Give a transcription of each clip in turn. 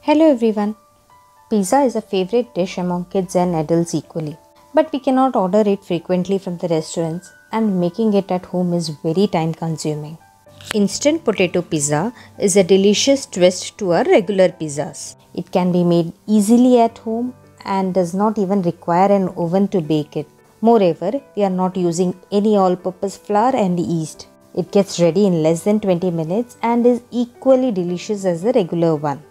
Hello everyone. Pizza is a favorite dish among kids and adults equally. But we cannot order it frequently from the restaurants and making it at home is very time consuming. Instant potato pizza is a delicious twist to our regular pizzas. It can be made easily at home and does not even require an oven to bake it. Moreover, we are not using any all-purpose flour and yeast. It gets ready in less than 20 minutes and is equally delicious as the regular one.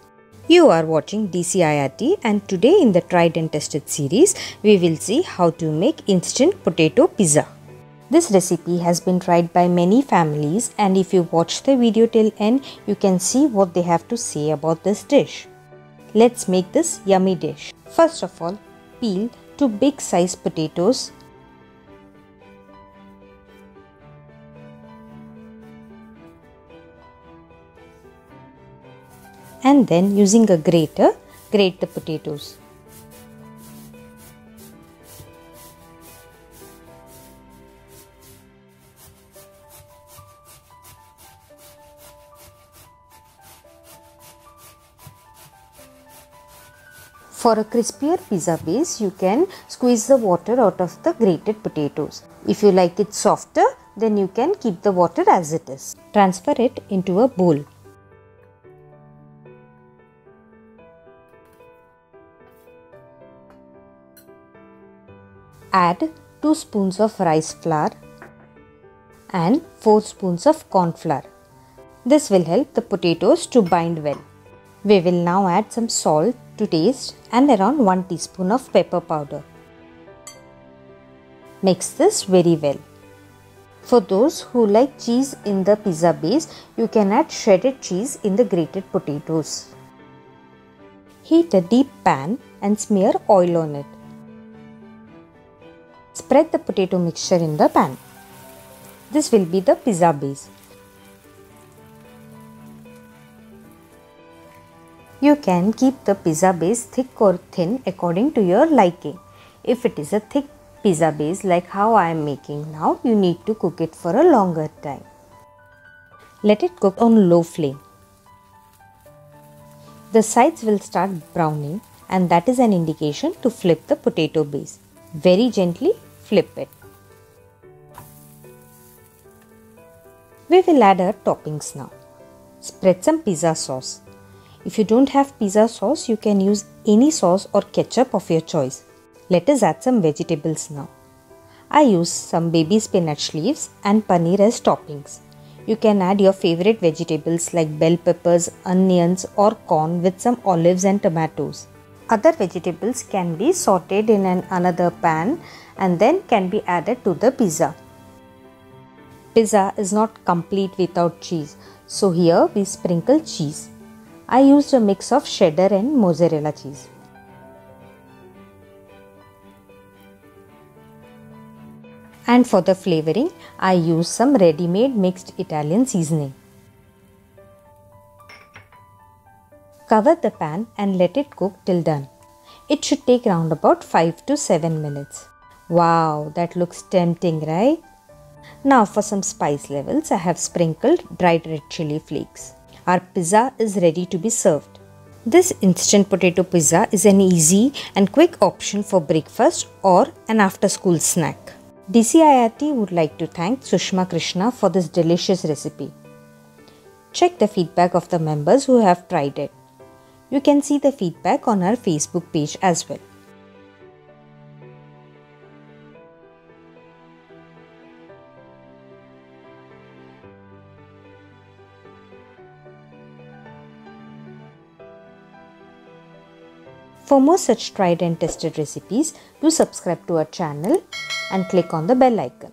You are watching DCIRT, and today in the Tried and Tested series, we will see how to make instant potato pizza. This recipe has been tried by many families, and if you watch the video till end, you can see what they have to say about this dish. Let's make this yummy dish. First of all, peel 2 big size potatoes. And then using a grater, grate the potatoes. For a crispier pizza base, you can squeeze the water out of the grated potatoes. If you like it softer, then you can keep the water as it is. Transfer it into a bowl. Add 2 spoons of rice flour and 4 spoons of corn flour. This will help the potatoes to bind well. We will now add some salt to taste and around 1 teaspoon of pepper powder. Mix this very well. For those who like cheese in the pizza base, you can add shredded cheese in the grated potatoes. Heat a deep pan and smear oil on it. Spread the potato mixture in the pan. This will be the pizza base. You can keep the pizza base thick or thin according to your liking. If it is a thick pizza base like how I am making now, you need to cook it for a longer time. Let it cook on low flame. The sides will start browning, and that is an indication to flip the potato base. Very gently flip it. We will add our toppings now. Spread some pizza sauce. If you don't have pizza sauce, you can use any sauce or ketchup of your choice. Let us add some vegetables now. I use some baby spinach leaves and paneer as toppings. You can add your favorite vegetables like bell peppers, onions or corn with some olives and tomatoes. Other vegetables can be sauteed in another pan and then can be added to the pizza. Pizza is not complete without cheese, so here we sprinkle cheese. I used a mix of cheddar and mozzarella cheese. And for the flavoring, I used some ready-made mixed Italian seasoning. Cover the pan and let it cook till done. It should take around about 5 to 7 minutes. Wow, that looks tempting, right? Now for some spice levels, I have sprinkled dried red chili flakes. Our pizza is ready to be served. This instant potato pizza is an easy and quick option for breakfast or an after-school snack. DCIRT would like to thank Sushma Krishna for this delicious recipe. Check the feedback of the members who have tried it. You can see the feedback on our Facebook page as well. For more such tried and tested recipes, do subscribe to our channel and click on the bell icon.